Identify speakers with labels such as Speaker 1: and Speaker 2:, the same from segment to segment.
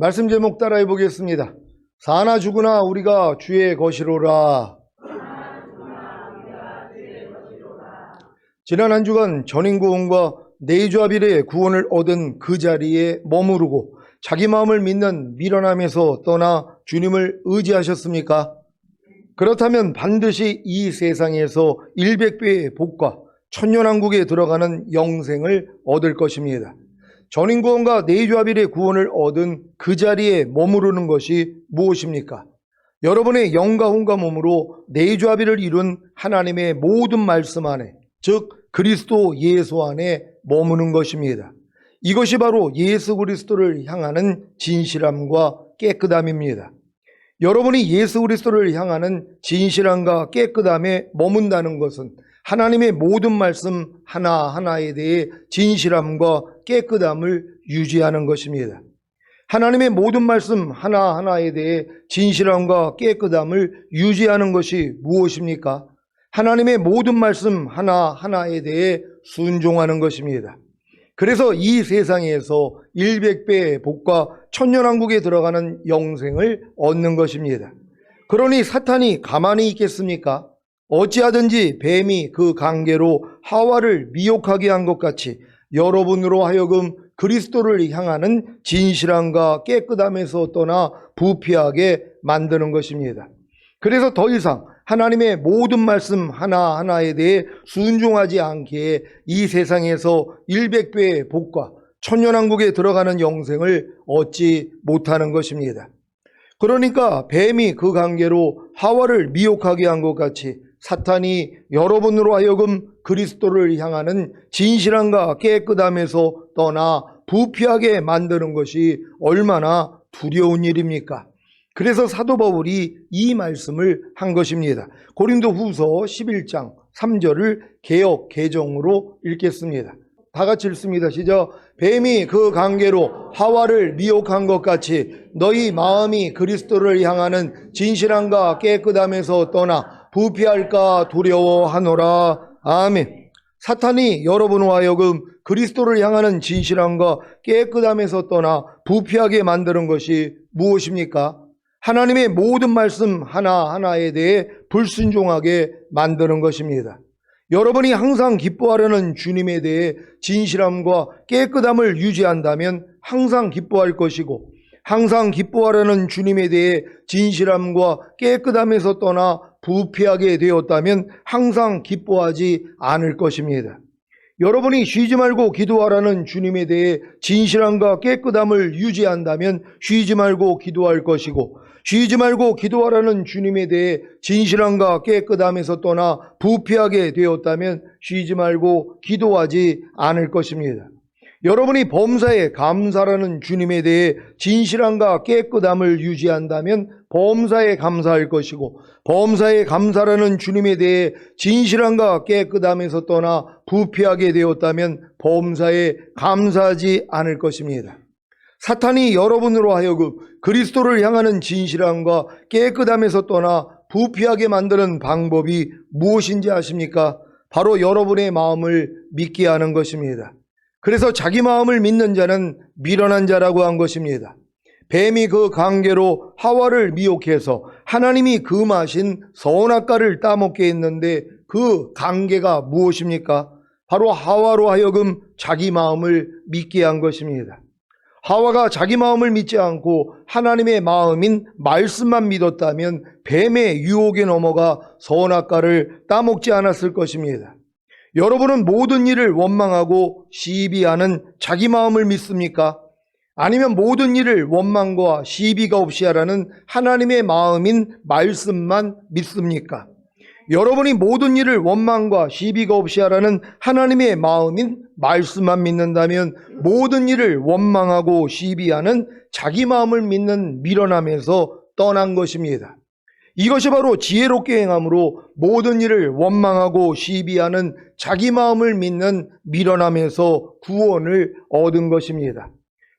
Speaker 1: 말씀 제목 따라해 보겠습니다. 사나 죽으나 우리가 주의 것이로라. 지난 한 주간 전인구원과 네이조아빌의 구원을 얻은 그 자리에 머무르고 자기 마음을 믿는 미련함에서 떠나 주님을 의지하셨습니까? 그렇다면 반드시 이 세상에서 100배의 복과 천년왕국에 들어가는 영생을 얻을 것입니다. 전인구원과 네이조아빌의 구원을 얻은 그 자리에 머무르는 것이 무엇입니까? 여러분의 영과 혼과 몸으로 네이조아빌을 이룬 하나님의 모든 말씀 안에, 즉 그리스도 예수 안에 머무는 것입니다. 이것이 바로 예수 그리스도를 향하는 진실함과 깨끗함입니다. 여러분이 예수 그리스도를 향하는 진실함과 깨끗함에 머문다는 것은 하나님의 모든 말씀 하나하나에 대해 진실함과 깨끗함을 유지하는 것입니다. 하나님의 모든 말씀 하나하나에 대해 진실함과 깨끗함을 유지하는 것이 무엇입니까? 하나님의 모든 말씀 하나하나에 대해 순종하는 것입니다. 그래서 이 세상에서 100배의 복과 천년왕국에 들어가는 영생을 얻는 것입니다. 그러니 사탄이 가만히 있겠습니까? 어찌하든지 뱀이 그 관계로 하와를 미혹하게 한 것 같이 여러분으로 하여금 그리스도를 향하는 진실함과 깨끗함에서 떠나 부패하게 만드는 것입니다. 그래서 더 이상 하나님의 모든 말씀 하나하나에 대해 순종하지 않기에 이 세상에서 100배의 복과 천년왕국에 들어가는 영생을 얻지 못하는 것입니다. 그러니까 뱀이 그 관계로 하와를 미혹하게 한 것 같이 사탄이 여러분으로 하여금 그리스도를 향하는 진실함과 깨끗함에서 떠나 부패하게 만드는 것이 얼마나 두려운 일입니까? 그래서 사도 바울이 이 말씀을 한 것입니다. 고린도후서 11장 3절을 개역 개정으로 읽겠습니다. 다 같이 읽습니다. 시작. 뱀이 그 관계로 하와를 미혹한 것 같이 너희 마음이 그리스도를 향하는 진실함과 깨끗함에서 떠나 부패할까 두려워하노라. 아멘. 사탄이 여러분으로 하여금 그리스도를 향하는 진실함과 깨끗함에서 떠나 부패하게 만드는 것이 무엇입니까? 하나님의 모든 말씀 하나하나에 대해 불순종하게 만드는 것입니다. 여러분이 항상 기뻐하려는 주님에 대해 진실함과 깨끗함을 유지한다면 항상 기뻐할 것이고, 항상 기뻐하려는 주님에 대해 진실함과 깨끗함에서 떠나 부패하게 되었다면 항상 기뻐하지 않을 것입니다. 여러분이 쉬지 말고 기도하라는 주님에 대해 진실함과 깨끗함을 유지한다면 쉬지 말고 기도할 것이고, 쉬지 말고 기도하라는 주님에 대해 진실함과 깨끗함에서 떠나 부패하게 되었다면 쉬지 말고 기도하지 않을 것입니다. 여러분이 범사에 감사라는 주님에 대해 진실함과 깨끗함을 유지한다면 범사에 감사할 것이고, 범사에 감사라는 주님에 대해 진실함과 깨끗함에서 떠나 부패하게 되었다면 범사에 감사하지 않을 것입니다. 사탄이 여러분으로 하여금 그리스도를 향하는 진실함과 깨끗함에서 떠나 부패하게 만드는 방법이 무엇인지 아십니까? 바로 여러분의 마음을 믿게 하는 것입니다. 그래서 자기 마음을 믿는 자는 미련한 자라고 한 것입니다. 뱀이 그 관계로 하와를 미혹해서 하나님이 금하신 선악과를 따먹게 했는데 그 관계가 무엇입니까? 바로 하와로 하여금 자기 마음을 믿게 한 것입니다. 하와가 자기 마음을 믿지 않고 하나님의 마음인 말씀만 믿었다면 뱀의 유혹에 넘어가 선악과를 따먹지 않았을 것입니다. 여러분은 모든 일을 원망하고 시비하는 자기 마음을 믿습니까? 아니면 모든 일을 원망과 시비가 없이 하라는 하나님의 마음인 말씀만 믿습니까? 여러분이 모든 일을 원망과 시비가 없이 하라는 하나님의 마음인 말씀만 믿는다면 모든 일을 원망하고 시비하는 자기 마음을 믿는 미련함에서 떠난 것입니다. 이것이 바로 지혜롭게 행함으로 모든 일을 원망하고 시비하는 자기 마음을 믿는 미련함에서 구원을 얻은 것입니다.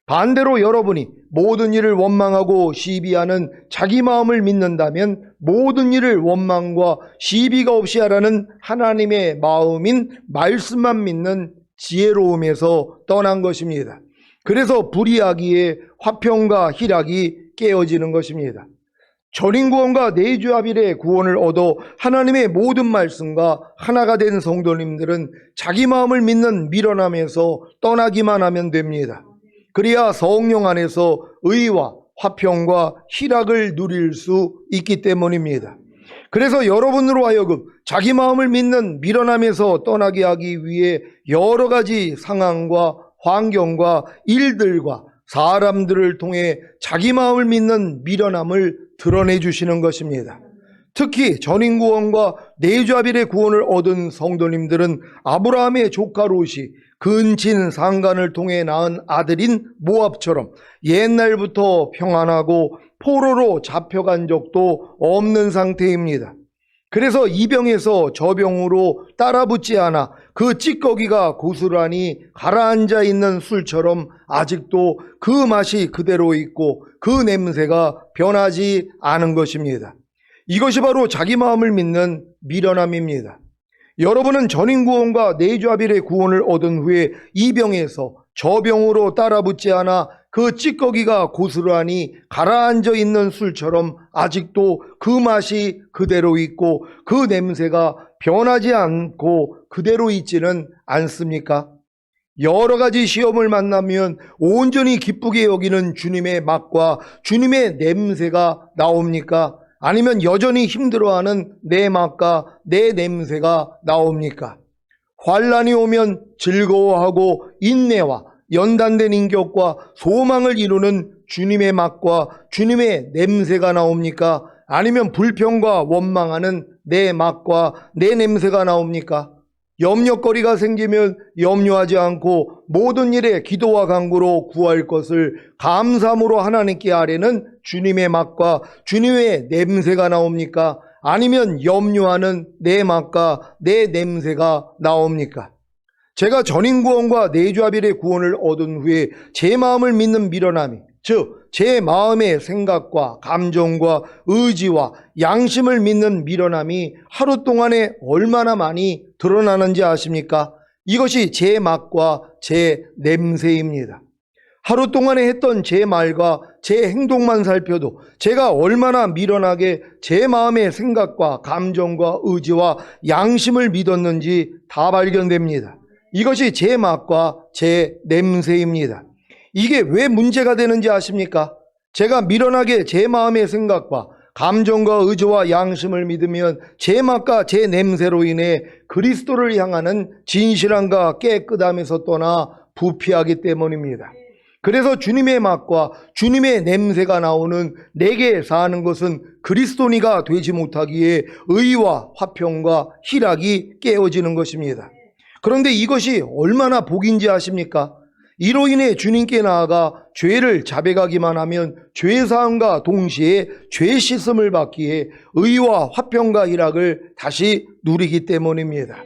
Speaker 1: 반대로 여러분이 모든 일을 원망하고 시비하는 자기 마음을 믿는다면 모든 일을 원망과 시비가 없이 하라는 하나님의 마음인 말씀만 믿는 지혜로움에서 떠난 것입니다. 그래서 불의하기에 화평과 희락이 깨어지는 것입니다. 전인구원과 내주합일의 구원을 얻어 하나님의 모든 말씀과 하나가 된 성도님들은 자기 마음을 믿는 미련함에서 떠나기만 하면 됩니다. 그래야 성령 안에서 의와 화평과 희락을 누릴 수 있기 때문입니다. 그래서 여러분으로 하여금 자기 마음을 믿는 미련함에서 떠나게 하기 위해 여러 가지 상황과 환경과 일들과 사람들을 통해 자기 마음을 믿는 미련함을 드러내 주시는 것입니다. 특히 전인구원과 내주합일의 구원을 얻은 성도님들은 아브라함의 조카 롯이 근친 상간을 통해 낳은 아들인 모압처럼 옛날부터 평안하고 포로로 잡혀간 적도 없는 상태입니다. 그래서 이 병에서 저 병으로 따라붙지 않아 그 찌꺼기가 고스란히 가라앉아 있는 술처럼 아직도 그 맛이 그대로 있고 그 냄새가 변하지 않은 것입니다. 이것이 바로 자기 마음을 믿는 미련함입니다. 여러분은 전인구원과 내주합일의 구원을 얻은 후에 이 병에서 저 병으로 따라붙지 않아 그 찌꺼기가 고스란히 가라앉아 있는 술처럼 아직도 그 맛이 그대로 있고 그 냄새가 변하지 않고 그대로 있지는 않습니까? 여러 가지 시험을 만나면 온전히 기쁘게 여기는 주님의 맛과 주님의 냄새가 나옵니까? 아니면 여전히 힘들어하는 내 맛과 내 냄새가 나옵니까? 환난이 오면 즐거워하고 인내와 연단된 인격과 소망을 이루는 주님의 맛과 주님의 냄새가 나옵니까? 아니면 불평과 원망하는 내 맛과 내 냄새가 나옵니까? 염려거리가 생기면 염려하지 않고 모든 일에 기도와 간구로 구할 것을 감사함으로 하나님께 아뢰는 주님의 맛과 주님의 냄새가 나옵니까? 아니면 염려하는 내 맛과 내 냄새가 나옵니까? 제가 전인구원과 내주합일의 구원을 얻은 후에 제 마음을 믿는 미련함이, 즉 제 마음의 생각과 감정과 의지와 양심을 믿는 미련함이 하루 동안에 얼마나 많이 드러나는지 아십니까? 이것이 제 맛과 제 냄새입니다. 하루 동안에 했던 제 말과 제 행동만 살펴도 제가 얼마나 미련하게 제 마음의 생각과 감정과 의지와 양심을 믿었는지 다 발견됩니다. 이것이 제 맛과 제 냄새입니다. 이게 왜 문제가 되는지 아십니까? 제가 미련하게 제 마음의 생각과 감정과 의지와 양심을 믿으면 제 맛과 제 냄새로 인해 그리스도를 향하는 진실함과 깨끗함에서 떠나 부패하기 때문입니다. 그래서 주님의 맛과 주님의 냄새가 나오는 내게 사는 것은 그리스도니가 되지 못하기에 의와 화평과 희락이 깨어지는 것입니다. 그런데 이것이 얼마나 복인지 아십니까? 이로 인해 주님께 나아가 죄를 자백하기만 하면 죄사함과 동시에 죄 씻음을 받기에 의와 화평과 희락을 다시 누리기 때문입니다.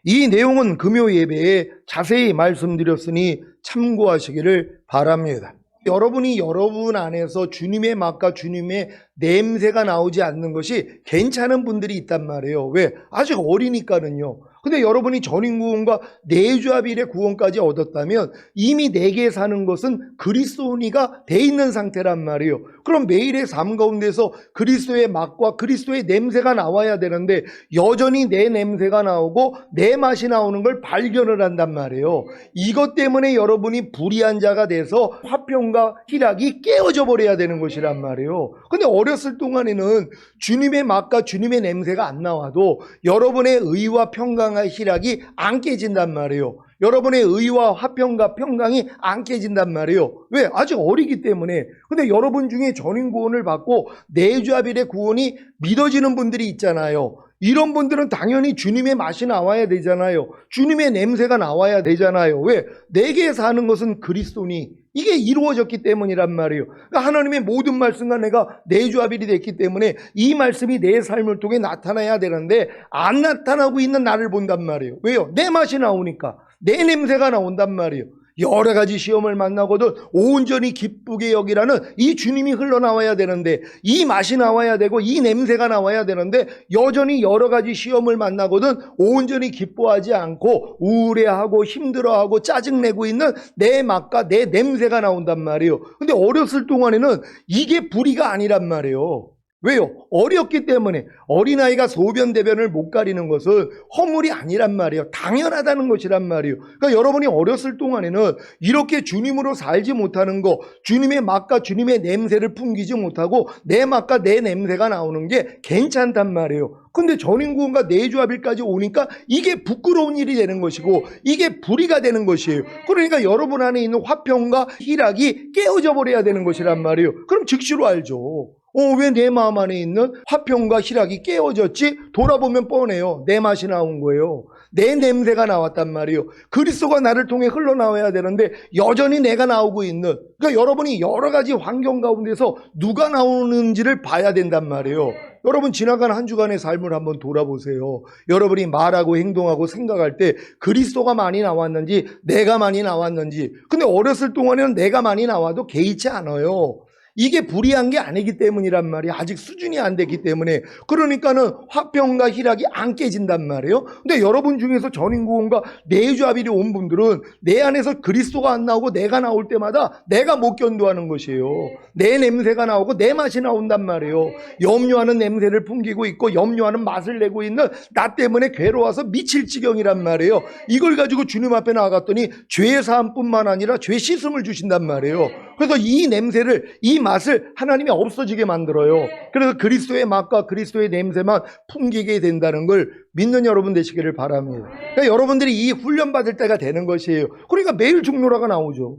Speaker 1: 이 내용은 금요 예배에 자세히 말씀드렸으니 참고하시기를 바랍니다. 여러분이 여러분 안에서 주님의 맛과 주님의 냄새가 나오지 않는 것이 괜찮은 분들이 있단 말이에요. 왜? 아직 어리니까는요. 근데 여러분이 전인구원과 내주합일의 구원까지 얻었다면 이미 내게 사는 것은 그리스도니가 돼 있는 상태란 말이에요. 그럼 매일의 삶 가운데서 그리스도의 맛과 그리스도의 냄새가 나와야 되는데 여전히 내 냄새가 나오고 내 맛이 나오는 걸 발견을 한단 말이에요. 이것 때문에 여러분이 불의한 자가 돼서 화평과 희락이 깨어져 버려야 되는 것이란 말이에요. 근데 어렸을 동안에는 주님의 맛과 주님의 냄새가 안 나와도 여러분의 의와 평강과 희락이 안 깨진단 말이에요. 여러분의 의와 화평과 평강이 안 깨진단 말이에요. 왜? 아직 어리기 때문에. 근데 여러분 중에 전인구원을 받고 내주합일의 구원이 믿어지는 분들이 있잖아요. 이런 분들은 당연히 주님의 맛이 나와야 되잖아요. 주님의 냄새가 나와야 되잖아요. 왜? 내게 사는 것은 그리스도니 이게 이루어졌기 때문이란 말이에요. 그러니까 하나님의 모든 말씀과 내가 내주합일이 됐기 때문에 이 말씀이 내 삶을 통해 나타나야 되는데 안 나타나고 있는 나를 본단 말이에요. 왜요? 내 맛이 나오니까. 내 냄새가 나온단 말이에요. 여러 가지 시험을 만나거든 온전히 기쁘게 여기라는 이 주님이 흘러나와야 되는데, 이 맛이 나와야 되고 이 냄새가 나와야 되는데, 여전히 여러 가지 시험을 만나거든 온전히 기뻐하지 않고 우울해하고 힘들어하고 짜증내고 있는 내 맛과 내 냄새가 나온단 말이에요. 근데 어렸을 동안에는 이게 불의가 아니란 말이에요. 왜요? 어렸기 때문에. 어린아이가 소변 대변을 못 가리는 것은 허물이 아니란 말이에요. 당연하다는 것이란 말이에요. 그러니까 여러분이 어렸을 동안에는 이렇게 주님으로 살지 못하는 거, 주님의 맛과 주님의 냄새를 풍기지 못하고 내 맛과 내 냄새가 나오는 게 괜찮단 말이에요. 근데 전인구원과 내주합일까지 오니까 이게 부끄러운 일이 되는 것이고 이게 불의가 되는 것이에요. 그러니까 여러분 안에 있는 화평과 희락이 깨어져 버려야 되는 것이란 말이에요. 그럼 즉시로 알죠. 왜 내 마음 안에 있는 화평과 희락이 깨어졌지? 돌아보면 뻔해요. 내 맛이 나온 거예요. 내 냄새가 나왔단 말이에요. 그리스도가 나를 통해 흘러나와야 되는데 여전히 내가 나오고 있는, 그러니까 여러분이 여러 가지 환경 가운데서 누가 나오는지를 봐야 된단 말이에요. 여러분 지나간 한 주간의 삶을 한번 돌아보세요. 여러분이 말하고 행동하고 생각할 때 그리스도가 많이 나왔는지 내가 많이 나왔는지. 근데 어렸을 동안에는 내가 많이 나와도 개의치 않아요. 이게 불의한 게 아니기 때문이란 말이에요. 아직 수준이 안 됐기 때문에. 그러니까는 화평과 희락이 안 깨진단 말이에요. 근데 여러분 중에서 전인구원과 내주합일이 온 분들은 내 안에서 그리스도가 안 나오고 내가 나올 때마다 내가 못 견도하는 것이에요. 내 냄새가 나오고 내 맛이 나온단 말이에요. 염려하는 냄새를 풍기고 있고 염려하는 맛을 내고 있는 나 때문에 괴로워서 미칠 지경이란 말이에요. 이걸 가지고 주님 앞에 나아갔더니 죄 사함뿐만 아니라 죄 씻음을 주신단 말이에요. 그래서 이 냄새를, 이 맛을 하나님이 없어지게 만들어요. 그래서 그리스도의 맛과 그리스도의 냄새만 풍기게 된다는 걸 믿는 여러분 되시기를 바랍니다. 그러니까 여러분들이 이 훈련 받을 때가 되는 것이에요. 그러니까 매일 중노라가 나오죠.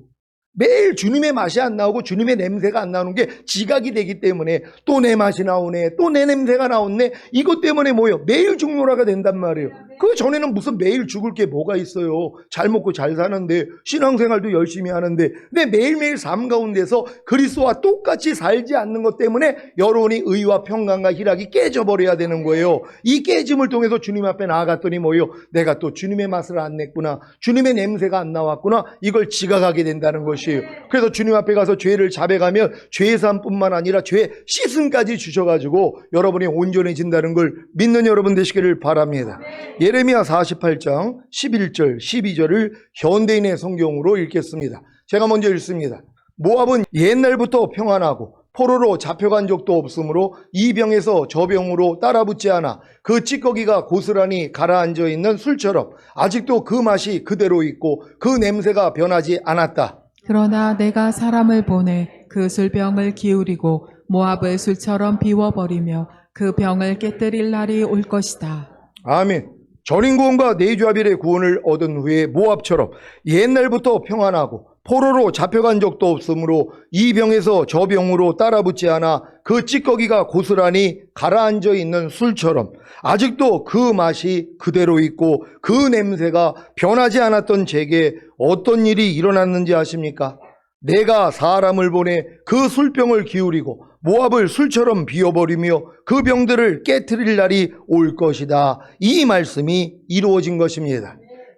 Speaker 1: 매일 주님의 맛이 안 나오고 주님의 냄새가 안 나오는 게 지각이 되기 때문에 또 내 맛이 나오네, 또 내 냄새가 나오네, 이것 때문에 뭐예요? 매일 중노라가 된단 말이에요. 그 전에는 무슨 매일 죽을 게 뭐가 있어요. 잘 먹고 잘 사는데, 신앙생활도 열심히 하는데, 근데 매일매일 삶 가운데서 그리스도와 똑같이 살지 않는 것 때문에 여러분이 의와 평강과 희락이 깨져버려야 되는 거예요. 이 깨짐을 통해서 주님 앞에 나아갔더니 뭐예요? 내가 또 주님의 맛을 안 냈구나, 주님의 냄새가 안 나왔구나, 이걸 지각하게 된다는 것이에요. 그래서 주님 앞에 가서 죄를 자백하면 죄사함뿐만 아니라 죄 씻음까지 주셔가지고 여러분이 온전해진다는 걸 믿는 여러분 되시기를 바랍니다. 예레미야 48장 11절 12절을 현대인의 성경으로 읽겠습니다. 제가 먼저 읽습니다. 모압은 옛날부터 평안하고 포로로 잡혀간 적도 없으므로 이 병에서 저 병으로 따라붙지 않아 그 찌꺼기가 고스란히 가라앉아 있는 술처럼 아직도 그 맛이 그대로 있고 그 냄새가 변하지 않았다.
Speaker 2: 그러나 내가 사람을 보내 그 술병을 기울이고 모압을 술처럼 비워버리며 그 병을 깨뜨릴 날이 올 것이다.
Speaker 1: 아멘. 전인구원과 내주합일의 구원을 얻은 후에 모압처럼 옛날부터 평안하고 포로로 잡혀간 적도 없으므로 이 병에서 저 병으로 따라붙지 않아 그 찌꺼기가 고스란히 가라앉아 있는 술처럼 아직도 그 맛이 그대로 있고 그 냄새가 변하지 않았던 제게 어떤 일이 일어났는지 아십니까? 내가 사람을 보내 그 술병을 기울이고 모압을 술처럼 비워버리며 그 병들을 깨트릴 날이 올 것이다. 이 말씀이 이루어진 것입니다.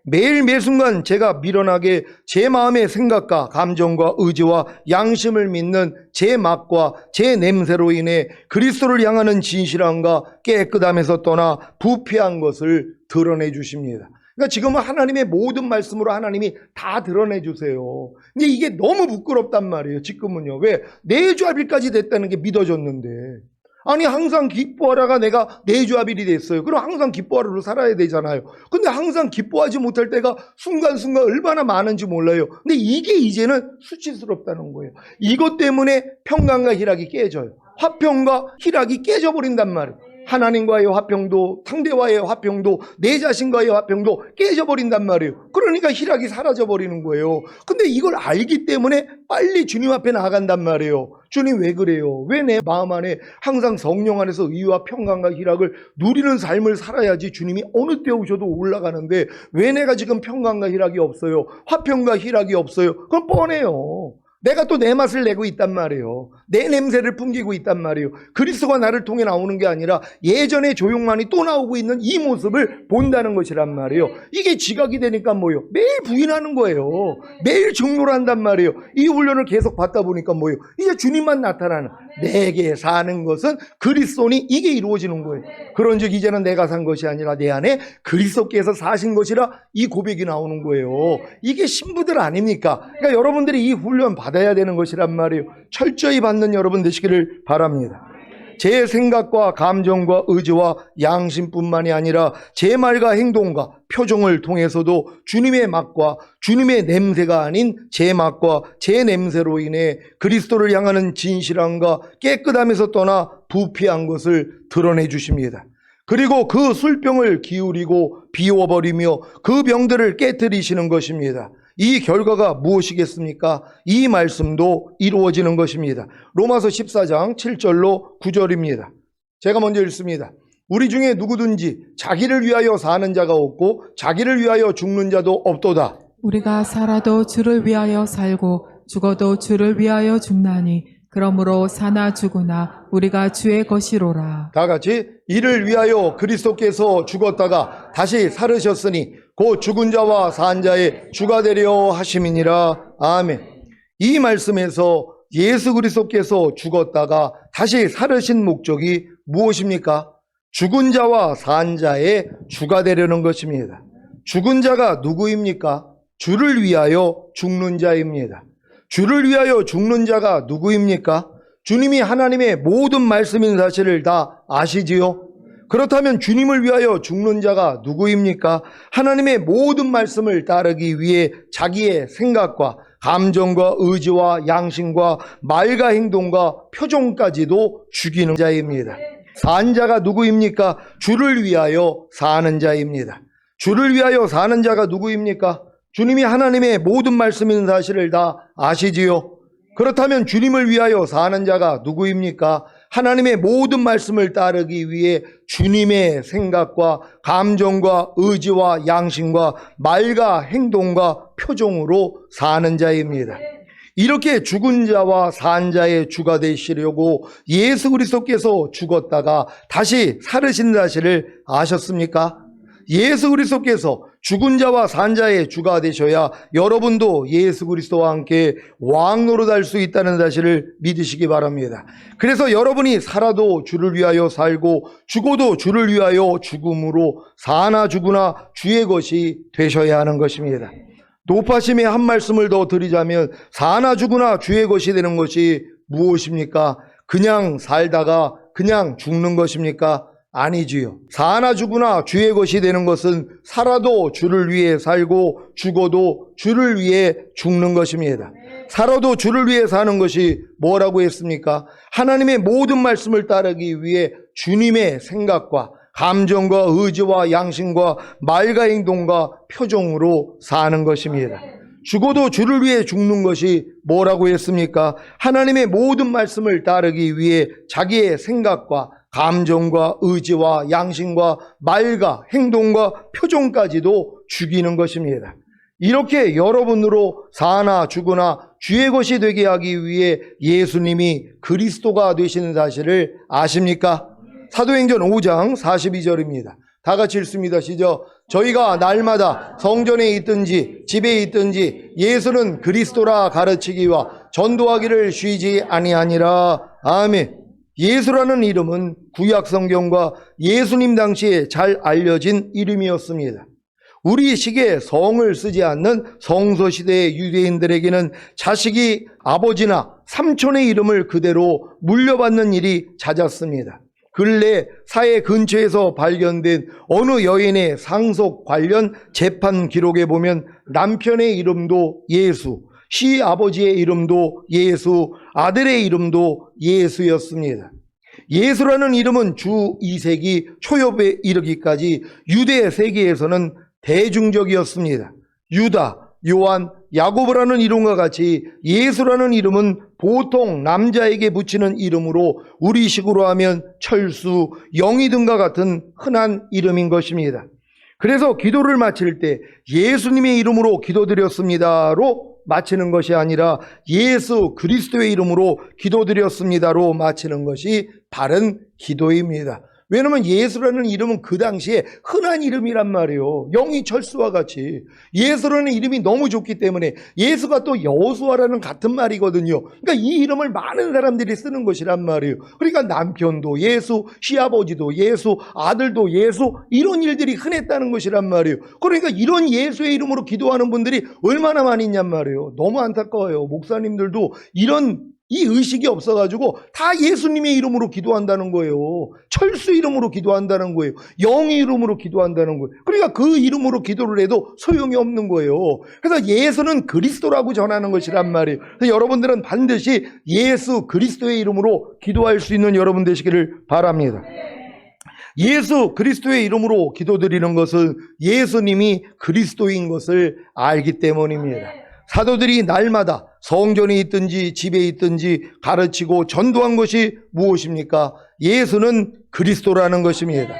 Speaker 1: 매일 매순간 제가 밀어나게 제 마음의 생각과 감정과 의지와 양심을 믿는 제 맛과 제 냄새로 인해 그리스도를 향하는 진실함과 깨끗함에서 떠나 부패한 것을 드러내 주십니다. 그러니까 지금은 하나님의 모든 말씀으로 하나님이 다 드러내 주세요. 근데 이게 너무 부끄럽단 말이에요. 지금은요. 왜? 내주합일까지 됐다는 게 믿어졌는데. 아니 항상 기뻐하라가 내가 내주합일이 됐어요. 그럼 항상 기뻐하라로 살아야 되잖아요. 근데 항상 기뻐하지 못할 때가 순간순간 얼마나 많은지 몰라요. 근데 이게 이제는 수치스럽다는 거예요. 이것 때문에 평강과 희락이 깨져요. 화평과 희락이 깨져버린단 말이에요. 하나님과의 화평도, 상대와의 화평도, 내 자신과의 화평도 깨져버린단 말이에요. 그러니까 희락이 사라져버리는 거예요. 근데 이걸 알기 때문에 빨리 주님 앞에 나아간단 말이에요. 주님 왜 그래요? 왜 내 마음 안에 항상 성령 안에서 의와 평강과 희락을 누리는 삶을 살아야지 주님이 어느 때 오셔도 올라가는데 왜 내가 지금 평강과 희락이 없어요? 화평과 희락이 없어요? 그건 뻔해요. 내가 또 내 맛을 내고 있단 말이에요. 내 냄새를 풍기고 있단 말이에요. 그리스도가 나를 통해 나오는 게 아니라 예전의 조용만이 또 나오고 있는 이 모습을 본다는 것이란 말이에요. 이게 지각이 되니까 뭐예요? 매일 부인하는 거예요. 매일 증노를 한단 말이에요. 이 훈련을 계속 받다 보니까 뭐예요? 이제 주님만 나타나는, 내게 사는 것은 그리스도니, 이게 이루어지는 거예요. 그런즉 이제는 내가 산 것이 아니라 내 안에 그리스도께서 사신 것이라, 이 고백이 나오는 거예요. 이게 신부들 아닙니까? 그러니까 여러분들이 이 훈련 받아야 되는 것이란 말이에요. 철저히 받는 여러분 되시기를 바랍니다. 제 생각과 감정과 의지와 양심뿐만이 아니라 제 말과 행동과 표정을 통해서도 주님의 맛과 주님의 냄새가 아닌 제 맛과 제 냄새로 인해 그리스도를 향하는 진실함과 깨끗함에서 떠나 부패한 것을 드러내 주십니다. 그리고 그 술병을 기울이고 비워버리며 그 병들을 깨뜨리시는 것입니다. 이 결과가 무엇이겠습니까? 이 말씀도 이루어지는 것입니다. 로마서 14장 7절로 9절입니다. 제가 먼저 읽습니다. 우리 중에 누구든지 자기를 위하여 사는 자가 없고 자기를 위하여 죽는 자도 없도다.
Speaker 2: 우리가 살아도 주를 위하여 살고 죽어도 주를 위하여 죽나니 그러므로 사나 죽으나 우리가 주의 것이로라.
Speaker 1: 다 같이, 이를 위하여 그리스도께서 죽었다가 다시 살으셨으니 곧 죽은 자와 산 자의 주가 되려 하심이니라. 아멘. 이 말씀에서 예수 그리스도께서 죽었다가 다시 살으신 목적이 무엇입니까? 죽은 자와 산 자의 주가 되려는 것입니다. 죽은 자가 누구입니까? 주를 위하여 죽는 자입니다. 주를 위하여 죽는 자가 누구입니까? 주님이 하나님의 모든 말씀인 사실을 다 아시지요? 그렇다면 주님을 위하여 죽는 자가 누구입니까? 하나님의 모든 말씀을 따르기 위해 자기의 생각과 감정과 의지와 양심과 말과 행동과 표정까지도 죽이는 자입니다. 산 자가 누구입니까? 주를 위하여 사는 자입니다. 주를 위하여 사는 자가 누구입니까? 주님이 하나님의 모든 말씀인 사실을 다 아시지요? 그렇다면 주님을 위하여 사는 자가 누구입니까? 하나님의 모든 말씀을 따르기 위해 주님의 생각과 감정과 의지와 양심과 말과 행동과 표정으로 사는 자입니다. 이렇게 죽은 자와 산 자의 주가 되시려고 예수 그리스도께서 죽었다가 다시 살으신 사실을 아셨습니까? 예수 그리스도께서 죽은 자와 산 자의 주가 되셔야 여러분도 예수 그리스도와 함께 왕 노릇할 수 있다는 사실을 믿으시기 바랍니다. 그래서 여러분이 살아도 주를 위하여 살고 죽어도 주를 위하여 죽음으로 사나 죽으나 주의 것이 되셔야 하는 것입니다. 높아심의 한 말씀을 더 드리자면 사나 죽으나 주의 것이 되는 것이 무엇입니까? 그냥 살다가 그냥 죽는 것입니까? 아니지요. 사나 죽으나 주의 것이 되는 것은 살아도 주를 위해 살고 죽어도 주를 위해 죽는 것입니다. 살아도 주를 위해 사는 것이 뭐라고 했습니까? 하나님의 모든 말씀을 따르기 위해 주님의 생각과 감정과 의지와 양심과 말과 행동과 표정으로 사는 것입니다. 죽어도 주를 위해 죽는 것이 뭐라고 했습니까? 하나님의 모든 말씀을 따르기 위해 자기의 생각과 감정과 의지와 양심과 말과 행동과 표정까지도 죽이는 것입니다. 이렇게 여러분으로 사나 죽으나 주의 것이 되게 하기 위해 예수님이 그리스도가 되시는 사실을 아십니까? 사도행전 5장 42절입니다. 다 같이 읽습니다. 시작. 저희가 날마다 성전에 있든지 집에 있든지 예수는 그리스도라 가르치기와 전도하기를 쉬지 아니하니라. 아멘. 예수라는 이름은 구약 성경과 예수님 당시에 잘 알려진 이름이었습니다. 우리 시기에 성을 쓰지 않는 성서시대의 유대인들에게는 자식이 아버지나 삼촌의 이름을 그대로 물려받는 일이 잦았습니다. 근래 사해 근처에서 발견된 어느 여인의 상속 관련 재판 기록에 보면 남편의 이름도 예수, 시아버지의 이름도 예수, 아들의 이름도 예수였습니다. 예수라는 이름은 주 2세기 초엽에 이르기까지 유대 세계에서는 대중적이었습니다. 유다, 요한, 야고보라는 이름과 같이 예수라는 이름은 보통 남자에게 붙이는 이름으로 우리식으로 하면 철수, 영희 등과 같은 흔한 이름인 것입니다. 그래서 기도를 마칠 때 예수님의 이름으로 기도드렸습니다로 마치는 것이 아니라 예수 그리스도의 이름으로 기도드렸습니다로 마치는 것이 바른 기도입니다. 왜냐하면 예수라는 이름은 그 당시에 흔한 이름이란 말이에요. 영이 철수와 같이. 예수라는 이름이 너무 좋기 때문에 예수가 또 여호수아라는 같은 말이거든요. 그러니까 이 이름을 많은 사람들이 쓰는 것이란 말이에요. 그러니까 남편도 예수, 시아버지도 예수, 아들도 예수, 이런 일들이 흔했다는 것이란 말이에요. 그러니까 이런 예수의 이름으로 기도하는 분들이 얼마나 많이 있냔 말이에요. 너무 안타까워요. 목사님들도 이 의식이 없어가지고 다 예수님의 이름으로 기도한다는 거예요. 철수 이름으로 기도한다는 거예요. 영의 이름으로 기도한다는 거예요. 그러니까 그 이름으로 기도를 해도 소용이 없는 거예요. 그래서 예수는 그리스도라고 전하는 것이란 말이에요. 그래서 여러분들은 반드시 예수 그리스도의 이름으로 기도할 수 있는 여러분 되시기를 바랍니다. 예수 그리스도의 이름으로 기도드리는 것은 예수님이 그리스도인 것을 알기 때문입니다. 사도들이 날마다 성전에 있든지 집에 있든지 가르치고 전도한 것이 무엇입니까? 예수는 그리스도라는 것입니다.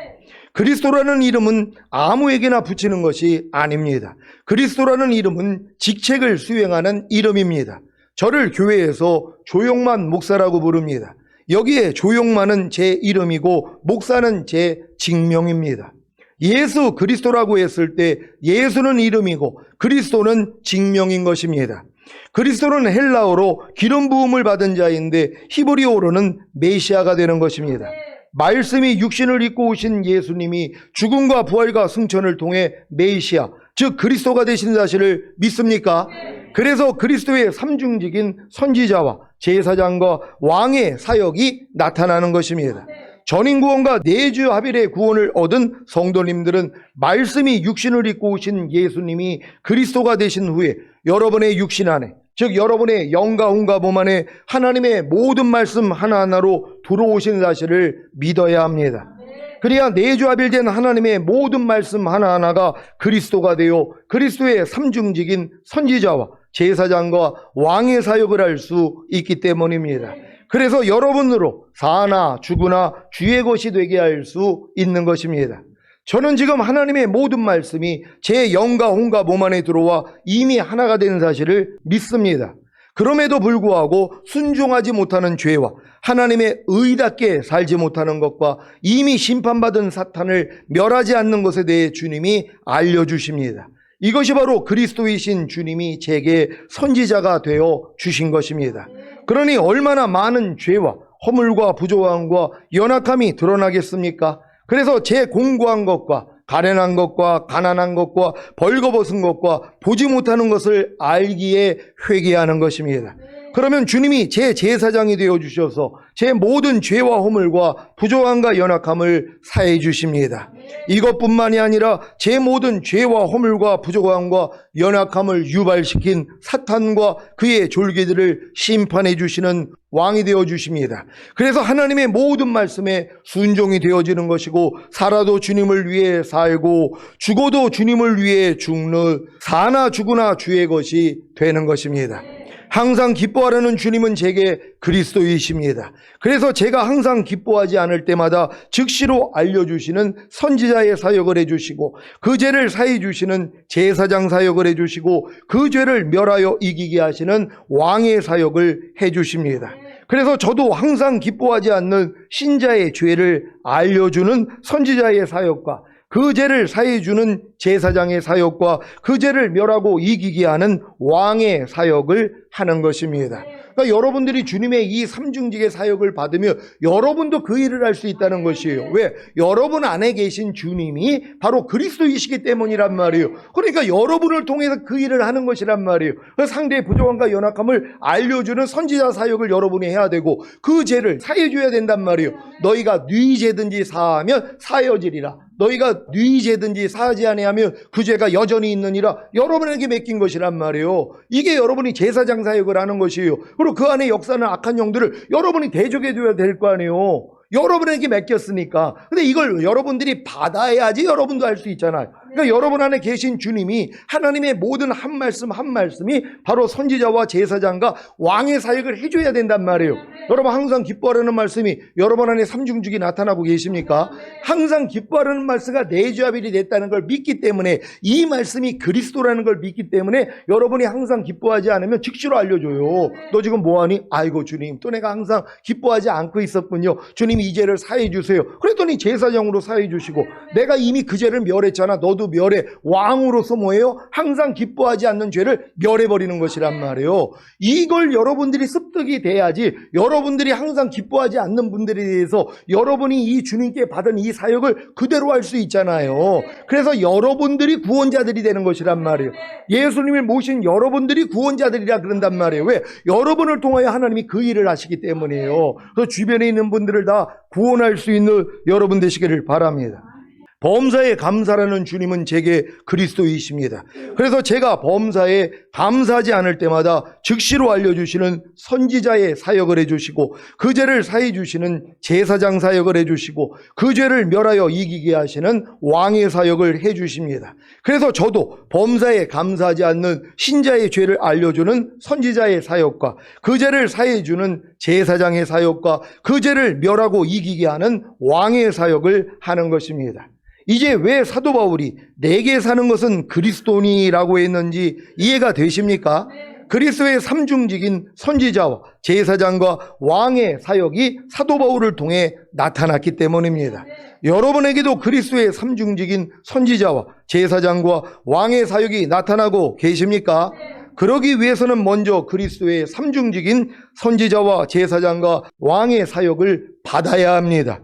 Speaker 1: 그리스도라는 이름은 아무에게나 붙이는 것이 아닙니다. 그리스도라는 이름은 직책을 수행하는 이름입니다. 저를 교회에서 조용만 목사라고 부릅니다. 여기에 조용만은 제 이름이고 목사는 제 직명입니다. 예수 그리스도라고 했을 때 예수는 이름이고 그리스도는 직명인 것입니다. 그리스도는 헬라어로 기름 부음을 받은 자인데 히브리어로는 메시아가 되는 것입니다. 말씀이 육신을 입고 오신 예수님이 죽음과 부활과 승천을 통해 메시아, 즉 그리스도가 되신 사실을 믿습니까? 그래서 그리스도의 삼중직인 선지자와 제사장과 왕의 사역이 나타나는 것입니다. 전인구원과 내주 합일의 구원을 얻은 성도님들은 말씀이 육신을 입고 오신 예수님이 그리스도가 되신 후에 여러분의 육신 안에, 즉 여러분의 영과 혼과 몸 안에 하나님의 모든 말씀 하나하나로 들어오신 사실을 믿어야 합니다. 그래야 내주합일된 하나님의 모든 말씀 하나하나가 그리스도가 되어 그리스도의 삼중직인 선지자와 제사장과 왕의 사역을 할 수 있기 때문입니다. 그래서 여러분으로 사나 죽으나 주의 것이 되게 할 수 있는 것입니다. 저는 지금 하나님의 모든 말씀이 제 영과 혼과 몸 안에 들어와 이미 하나가 된 사실을 믿습니다. 그럼에도 불구하고 순종하지 못하는 죄와 하나님의 의답게 살지 못하는 것과 이미 심판받은 사탄을 멸하지 않는 것에 대해 주님이 알려주십니다. 이것이 바로 그리스도이신 주님이 제게 선지자가 되어 주신 것입니다. 그러니 얼마나 많은 죄와 허물과 부조함과 연약함이 드러나겠습니까? 그래서 제 공고한 것과 가련한 것과 가난한 것과 벌거벗은 것과 보지 못하는 것을 알기에 회개하는 것입니다. 그러면 주님이 제 제사장이 되어 주셔서 제 모든 죄와 허물과 부조함과 연약함을 사해 주십니다. 이것뿐만이 아니라 제 모든 죄와 허물과 부조함과 연약함을 유발시킨 사탄과 그의 졸개들을 심판해 주시는 왕이 되어 주십니다. 그래서 하나님의 모든 말씀에 순종이 되어지는 것이고 살아도 주님을 위해 살고 죽어도 주님을 위해 죽는 사나 죽으나 주의 것이 되는 것입니다. 항상 기뻐하려는 주님은 제게 그리스도이십니다. 그래서 제가 항상 기뻐하지 않을 때마다 즉시로 알려주시는 선지자의 사역을 해주시고 그 죄를 사해 주시는 제사장 사역을 해주시고 그 죄를 멸하여 이기게 하시는 왕의 사역을 해주십니다. 그래서 저도 항상 기뻐하지 않는 신자의 죄를 알려주는 선지자의 사역과 그 죄를 사해주는 제사장의 사역과 그 죄를 멸하고 이기게 하는 왕의 사역을 하는 것입니다. 그러니까 여러분들이 주님의 이 삼중직의 사역을 받으면 여러분도 그 일을 할 수 있다는 것이에요. 왜? 여러분 안에 계신 주님이 바로 그리스도이시기 때문이란 말이에요. 그러니까 여러분을 통해서 그 일을 하는 것이란 말이에요. 그래서 상대의 부족함과 연약함을 알려주는 선지자 사역을 여러분이 해야 되고 그 죄를 사해줘야 된단 말이에요. 너희가 네 죄든지 사하면 사여지리라. 너희가 네 죄든지 사하지 아니하면 그 죄가 여전히 있느니라. 여러분에게 맡긴 것이란 말이에요. 이게 여러분이 제사장 사역을 하는 것이에요. 그리고 그 안에 역사는 악한 영들을 여러분이 대적해줘야 될 거 아니에요. 여러분에게 맡겼으니까. 근데 이걸 여러분들이 받아야지 여러분도 할 수 있잖아요. 그러니까 여러분 안에 계신 주님이 하나님의 모든 한 말씀 한 말씀이 바로 선지자와 제사장과 왕의 사역을 해줘야 된단 말이에요. 여러분 항상 기뻐하라는 말씀이 여러분 안에 삼중직이 나타나고 계십니까? 항상 기뻐하라는 말씀가 내주합일이 됐다는 걸 믿기 때문에, 이 말씀이 그리스도라는 걸 믿기 때문에 여러분이 항상 기뻐하지 않으면 즉시로 알려줘요. 너 지금 뭐하니? 아이고 주님, 또 내가 항상 기뻐하지 않고 있었군요. 주님 이 죄를 사해 주세요. 그랬더니 제사장으로 사해 주시고, 내가 이미 그 죄를 멸했잖아. 너도 멸해. 왕으로서 뭐예요? 항상 기뻐하지 않는 죄를 멸해버리는 것이란 말이에요. 이걸 여러분들이 습득이 돼야지 여러분들이 항상 기뻐하지 않는 분들에 대해서 여러분이 이 주님께 받은 이 사역을 그대로 할 수 있잖아요. 그래서 여러분들이 구원자들이 되는 것이란 말이에요. 예수님을 모신 여러분들이 구원자들이라 그런단 말이에요. 왜? 여러분을 통하여 하나님이 그 일을 하시기 때문이에요. 그래서 주변에 있는 분들을 다 구원할 수 있는 여러분 되시기를 바랍니다. 범사에 감사라는 주님은 제게 그리스도이십니다. 그래서 제가 범사에 감사하지 않을 때마다 즉시로 알려주시는 선지자의 사역을 해주시고, 그 죄를 사해 주시는 제사장 사역을 해주시고, 그 죄를 멸하여 이기게 하시는 왕의 사역을 해주십니다. 그래서 저도 범사에 감사하지 않는 신자의 죄를 알려주는 선지자의 사역과, 그 죄를 사해 주는 제사장의 사역과, 그 죄를 멸하고 이기게 하는 왕의 사역을 하는 것입니다. 이제 왜 사도 바울이 내게 사는 것은 그리스도니라고 했는지 이해가 되십니까? 그리스도의 삼중직인 선지자와 제사장과 왕의 사역이 사도 바울을 통해 나타났기 때문입니다. 여러분에게도 그리스도의 삼중직인 선지자와 제사장과 왕의 사역이 나타나고 계십니까? 그러기 위해서는 먼저 그리스도의 삼중직인 선지자와 제사장과 왕의 사역을 받아야 합니다.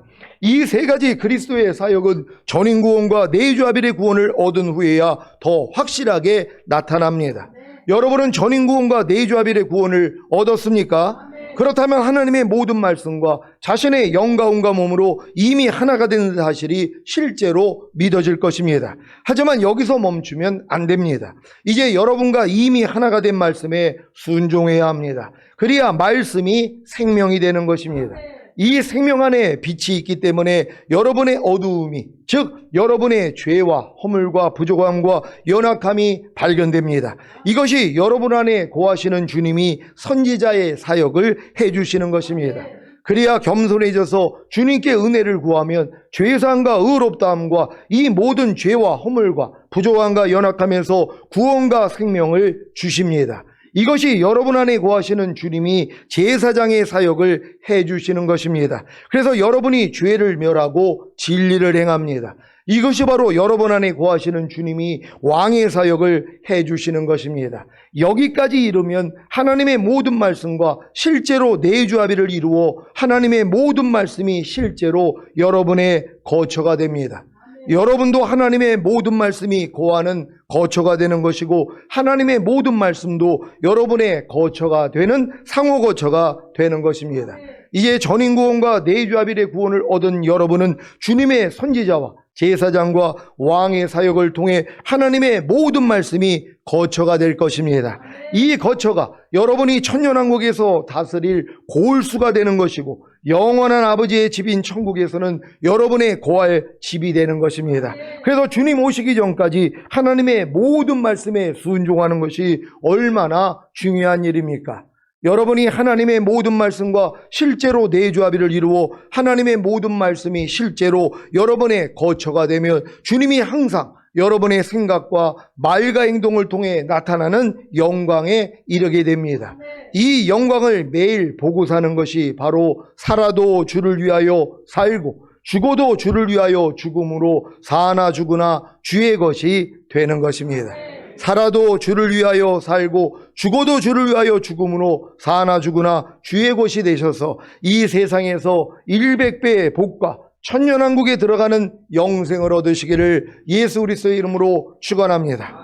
Speaker 1: 이 세 가지 그리스도의 사역은 전인구원과 내주합일의 구원을 얻은 후에야 더 확실하게 나타납니다. 여러분은 전인구원과 내주합일의 구원을 얻었습니까? 그렇다면 하나님의 모든 말씀과 자신의 영가운과 몸으로 이미 하나가 된 사실이 실제로 믿어질 것입니다. 하지만 여기서 멈추면 안 됩니다. 이제 여러분과 이미 하나가 된 말씀에 순종해야 합니다. 그래야 말씀이 생명이 되는 것입니다. 이 생명 안에 빛이 있기 때문에 여러분의 어두움이, 즉 여러분의 죄와 허물과 부족함과 연약함이 발견됩니다. 이것이 여러분 안에 거하시는 주님이 선지자의 사역을 해주시는 것입니다. 그래야 겸손해져서 주님께 은혜를 구하면 죄사함과 의롭다함과 이 모든 죄와 허물과 부족함과 연약함에서 구원과 생명을 주십니다. 이것이 여러분 안에 거하시는 주님이 제사장의 사역을 해주시는 것입니다. 그래서 여러분이 죄를 멸하고 진리를 행합니다. 이것이 바로 여러분 안에 거하시는 주님이 왕의 사역을 해주시는 것입니다. 여기까지 이르면 하나님의 모든 말씀과 실제로 내주합의를 이루어 하나님의 모든 말씀이 실제로 여러분의 거처가 됩니다. 여러분도 하나님의 모든 말씀이 거하는 거처가 되는 것이고, 하나님의 모든 말씀도 여러분의 거처가 되는 상호 거처가 되는 것입니다. 이제 전인구원과 내주합일의 구원을 얻은 여러분은 주님의 선지자와 제사장과 왕의 사역을 통해 하나님의 모든 말씀이 거처가 될 것입니다. 이 거처가 여러분이 천년왕국에서 다스릴 골수가 되는 것이고, 영원한 아버지의 집인 천국에서는 여러분의 거할 집이 되는 것입니다. 그래서 주님 오시기 전까지 하나님의 모든 말씀에 순종하는 것이 얼마나 중요한 일입니까? 여러분이 하나님의 모든 말씀과 실제로 내주합의를 이루어 하나님의 모든 말씀이 실제로 여러분의 거처가 되면 주님이 항상 여러분의 생각과 말과 행동을 통해 나타나는 영광에 이르게 됩니다. 이 영광을 매일 보고 사는 것이 바로 살아도 주를 위하여 살고 죽어도 주를 위하여 죽음으로 사나 죽으나 주의 것이 되는 것입니다. 살아도 주를 위하여 살고 죽어도 주를 위하여 죽음으로 사나 죽으나 주의 것이 되셔서 이 세상에서 100배의 복과 천년왕국에 들어가는 영생을 얻으시기를 예수 그리스도의 이름으로 축원합니다.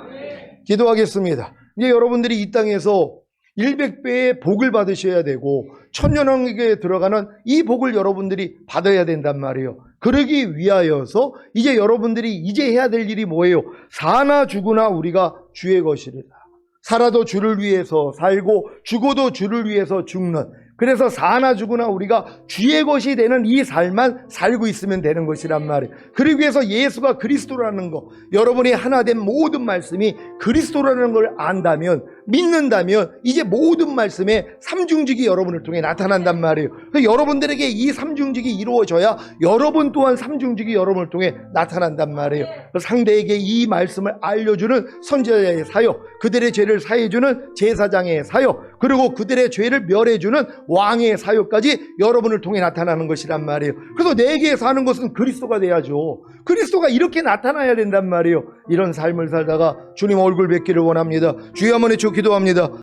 Speaker 1: 기도하겠습니다. 이제 여러분들이 이 땅에서 100배의 복을 받으셔야 되고 천년왕국에 들어가는 이 복을 여러분들이 받아야 된단 말이에요. 그러기 위하여서 이제 여러분들이 이제 해야 될 일이 뭐예요? 사나 죽으나 우리가 주의 것이리라. 살아도 주를 위해서 살고 죽어도 주를 위해서 죽는 그래서 사나 죽으나 우리가 주의 것이 되는 이 삶만 살고 있으면 되는 것이란 말이에요. 그러기 위해서 예수가 그리스도라는 거, 여러분이 하나 된 모든 말씀이 그리스도라는 걸 안다면, 믿는다면 이제 모든 말씀에 삼중직이 여러분을 통해 나타난단 말이에요. 그래서 여러분들에게 이 삼중직이 이루어져야 여러분 또한 삼중직이 여러분을 통해 나타난단 말이에요. 상대에게 이 말씀을 알려주는 선지자의 사역, 그들의 죄를 사해주는 제사장의 사역, 그리고 그들의 죄를 멸해주는 왕의 사역까지 여러분을 통해 나타나는 것이란 말이에요. 그래서 내게 사는 것은 그리스도가 돼야죠. 그리스도가 이렇게 나타나야 된단 말이에요. 이런 삶을 살다가 주님 얼굴 뵙기를 원합니다. 주여 한번 해주 기도합니다.